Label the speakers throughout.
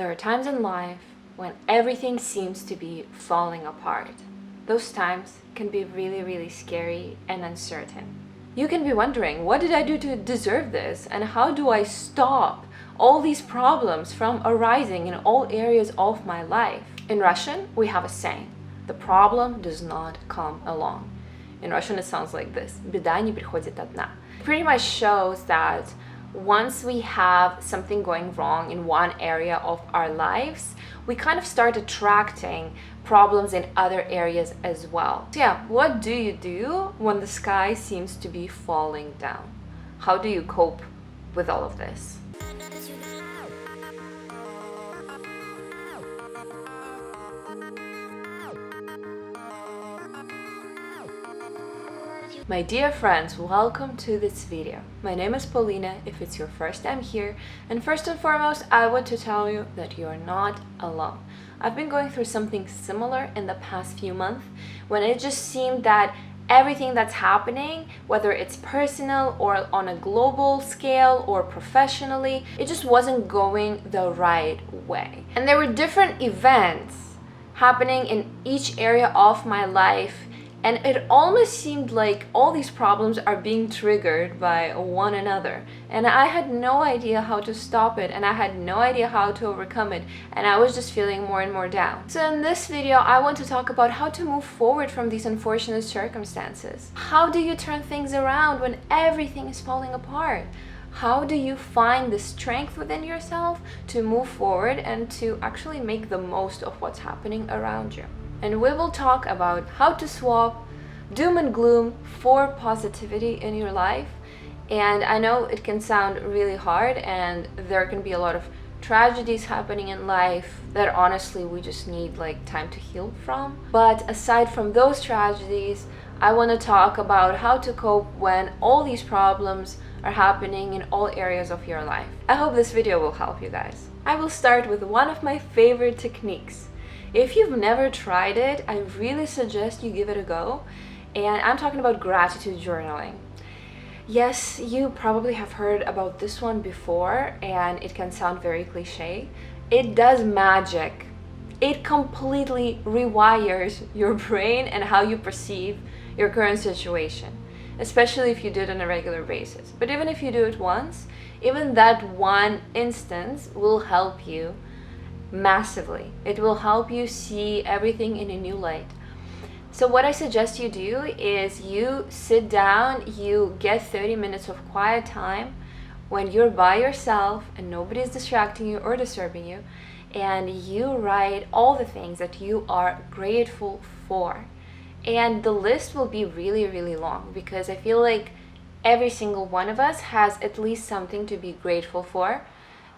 Speaker 1: There are times in life when everything seems to be falling apart. Those times can be really, really scary and uncertain. You can be wondering, what did I do to deserve this? And how do I stop all these problems from arising in all areas of my life? In Russian, we have a saying, the problem does not come along. In Russian, it sounds like this, беда не приходит одна. It pretty much shows that once we have something going wrong in one area of our lives, we kind of start attracting problems in other areas as well. So yeah, what do you do when the sky seems to be falling down? How do you cope with all of this? My dear friends, welcome to this video. My name is Polina, if it's your first time here, and first and foremost, I want to tell you that you are not alone. I've been going through something similar in the past few months, when it just seemed that everything that's happening, whether it's personal or on a global scale or professionally, it just wasn't going the right way. And there were different events happening in each area of my life, and it almost seemed like all these problems are being triggered by one another. And I had no idea how to stop it, and I had no idea how to overcome it, and I was just feeling more and more down. So in this video, I want to talk about how to move forward from these unfortunate circumstances. How do you turn things around when everything is falling apart? How do you find the strength within yourself to move forward and to actually make the most of what's happening around you? And we will talk about how to swap doom and gloom for positivity in your life. And I know it can sound really hard, and there can be a lot of tragedies happening in life that honestly we just need like time to heal from. But aside from those tragedies, I want to talk about how to cope when all these problems are happening in all areas of your life. I hope this video will help you guys. I will start with one of my favorite techniques. If you've never tried it, I really suggest you give it a go. And I'm talking about gratitude journaling. Yes, you probably have heard about this one before, and it can sound very cliche. It does magic. It completely rewires your brain and how you perceive your current situation, especially if you do it on a regular basis. But even if you do it once, even that one instance will help you massively. It will help you see everything in a new light. So what I suggest you do is you sit down, you get 30 minutes of quiet time when you're by yourself and nobody is distracting you or disturbing you, and you write all the things that you are grateful for. And the list will be really, really long, because I feel like every single one of us has at least something to be grateful for.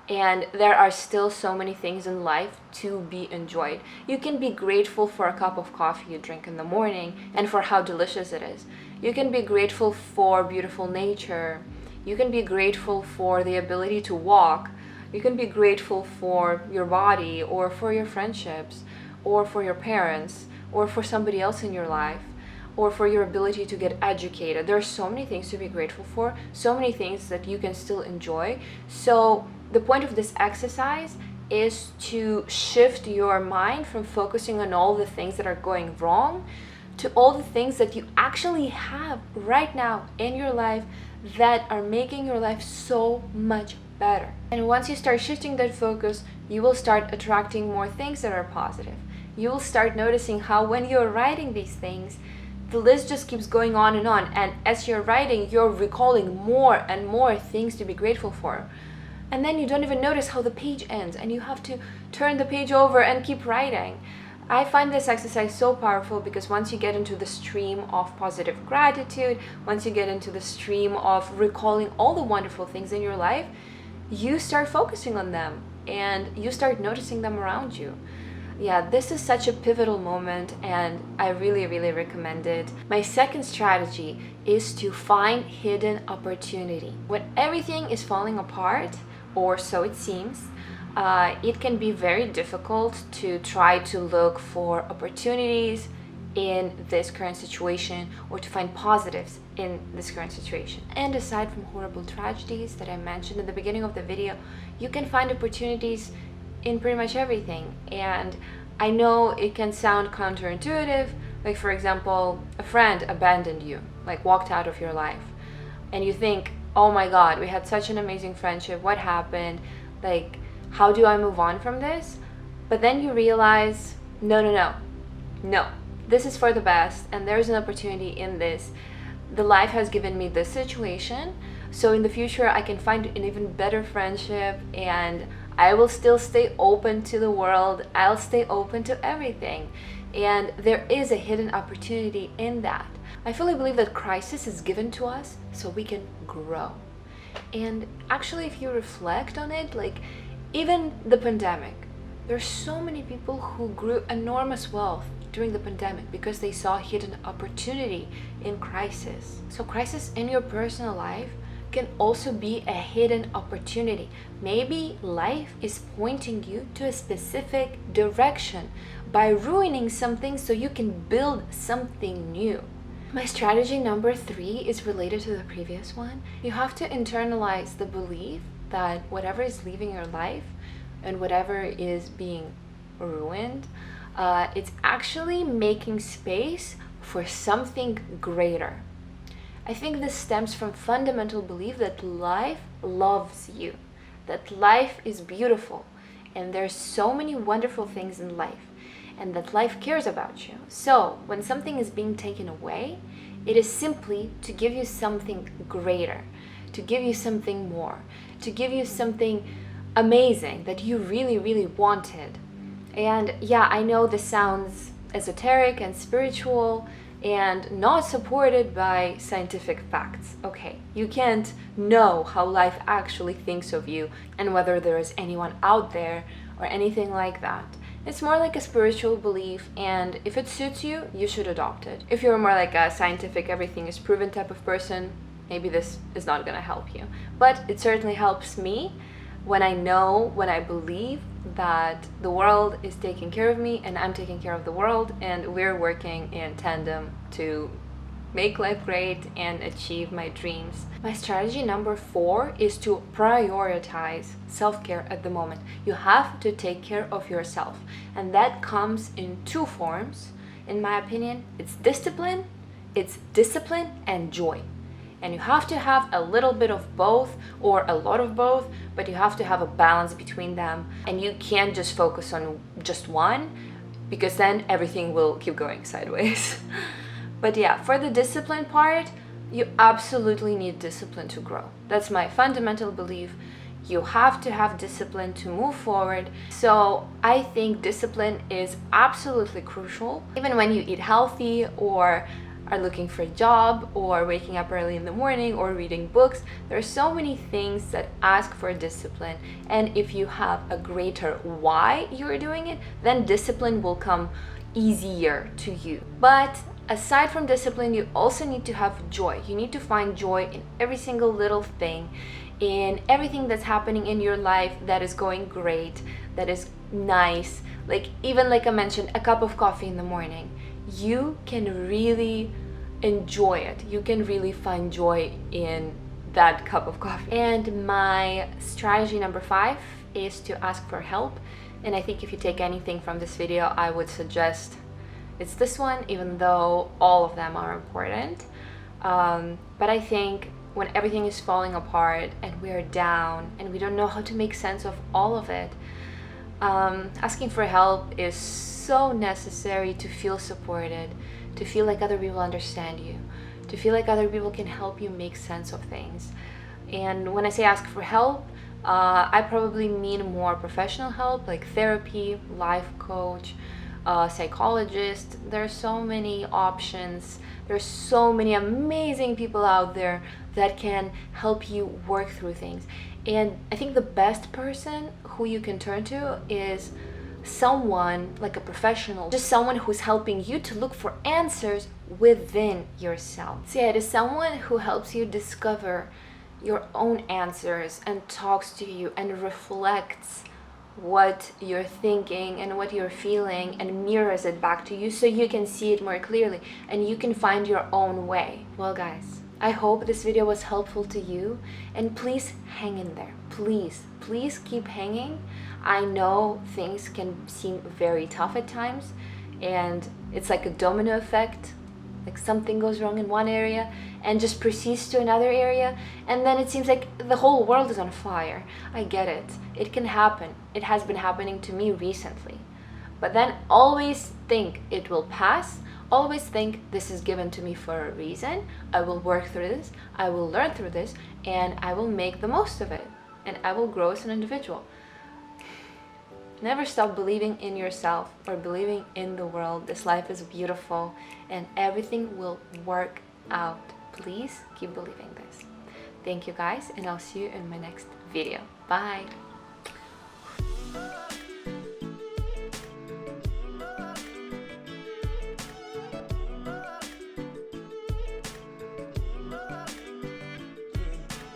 Speaker 1: And there are still so many things in life to be enjoyed. You can be grateful for a cup of coffee you drink in the morning and for how delicious it is. You can be grateful for beautiful nature. You can be grateful for the ability to walk. You can be grateful for your body, or for your friendships, or for your parents, or for somebody else in your life, or for your ability to get educated. There are so many things to be grateful for, so many things that you can still enjoy. So the point of this exercise is to shift your mind from focusing on all the things that are going wrong to all the things that you actually have right now in your life that are making your life so much better. And once you start shifting that focus, you will start attracting more things that are positive. You will start noticing how when you're writing these things, the list just keeps going on, and as you're writing, you're recalling more and more things to be grateful for. And then you don't even notice how the page ends, and you have to turn the page over and keep writing. I find this exercise so powerful because once you get into the stream of positive gratitude, once you get into the stream of recalling all the wonderful things in your life, you start focusing on them and you start noticing them around you. Yeah, this is such a pivotal moment, and I really, really recommend it. My second strategy is to find hidden opportunity. When everything is falling apart, or so it seems, it can be very difficult to try to look for opportunities in this current situation, or to find positives in this current situation. And aside from horrible tragedies that I mentioned in the beginning of the video, you can find opportunities in pretty much everything. And I know it can sound counterintuitive, like for example, a friend abandoned you, like walked out of your life, and you think, oh my god, we had such an amazing friendship, what happened? Like, how do I move on from this? But then you realize, no, this is for the best, and there's an opportunity in this. The life has given me this situation, so in the future I can find an even better friendship, and I will still stay open to the world. I'll stay open to everything. And there is a hidden opportunity in that. I fully believe that crisis is given to us so we can grow. And actually, if you reflect on it, like even the pandemic, there's so many people who grew enormous wealth during the pandemic because they saw hidden opportunity in crisis. So crisis in your personal life can also be a hidden opportunity. Maybe life is pointing you to a specific direction by ruining something so you can build something new. My strategy number 3 is related to the previous one. You have to internalize the belief that whatever is leaving your life and whatever is being ruined, it's actually making space for something greater. I think this stems from fundamental belief that life loves you, that life is beautiful, and there's so many wonderful things in life, and that life cares about you. So when something is being taken away, it is simply to give you something greater, to give you something more, to give you something amazing that you really, really wanted. And yeah, I know this sounds esoteric and spiritual and not supported by scientific facts. Okay, you can't know how life actually thinks of you and whether there is anyone out there or anything like that. It's more like a spiritual belief, and if it suits you, you should adopt it. If you're more like a scientific, everything is proven type of person, maybe this is not gonna help you. But it certainly helps me when I believe that the world is taking care of me and I'm taking care of the world, and we're working in tandem to make life great and achieve my dreams. My strategy number 4 is to prioritize self-care at the moment. You have to take care of yourself, and that comes in 2 forms. In my opinion, it's discipline and joy. And you have to have a little bit of both or a lot of both, but you have to have a balance between them. And you can't just focus on just one, because then everything will keep going sideways. But yeah, for the discipline part, you absolutely need discipline to grow. That's my fundamental belief. You have to have discipline to move forward. So I think discipline is absolutely crucial. Even when you eat healthy or are looking for a job or waking up early in the morning or reading books, there are so many things that ask for discipline. And if you have a greater why you're doing it, then discipline will come easier to you. But aside from discipline, you also need to have joy. You need to find joy in every single little thing, in everything that's happening in your life that is going great, that is nice. Like even like I mentioned, a cup of coffee in the morning. You can really enjoy it. You can really find joy in that cup of coffee. And my strategy number 5 is to ask for help. And I think if you take anything from this video, I would suggest it's this one, even though all of them are important. But I think when everything is falling apart and we're down and we don't know how to make sense of all of it, asking for help is so necessary to feel supported, to feel like other people understand you, to feel like other people can help you make sense of things. And when I say ask for help, I probably mean more professional help, like therapy, life coach, psychologist. There are so many options. There's so many amazing people out there that can help you work through things. And I think the best person who you can turn to is someone like a professional, just someone who's helping you to look for answers within yourself. So yeah, it is someone who helps you discover your own answers and talks to you and reflects what you're thinking and what you're feeling and mirrors it back to you so you can see it more clearly and you can find your own way. Well guys, I hope this video was helpful to you, and please hang in there. please keep hanging. I know things can seem very tough at times, and it's like a domino effect. Like something goes wrong in one area and just proceeds to another area, and then it seems like the whole world is on fire. I get it. It can happen. It has been happening to me recently. But then always think it will pass. Always think this is given to me for a reason. I will work through this. I will learn through this, and I will make the most of it. And I will grow as an individual. Never stop believing in yourself or believing in the world. This life is beautiful and everything will work out. Please keep believing this. Thank you guys, and I'll see you in my next video. Bye.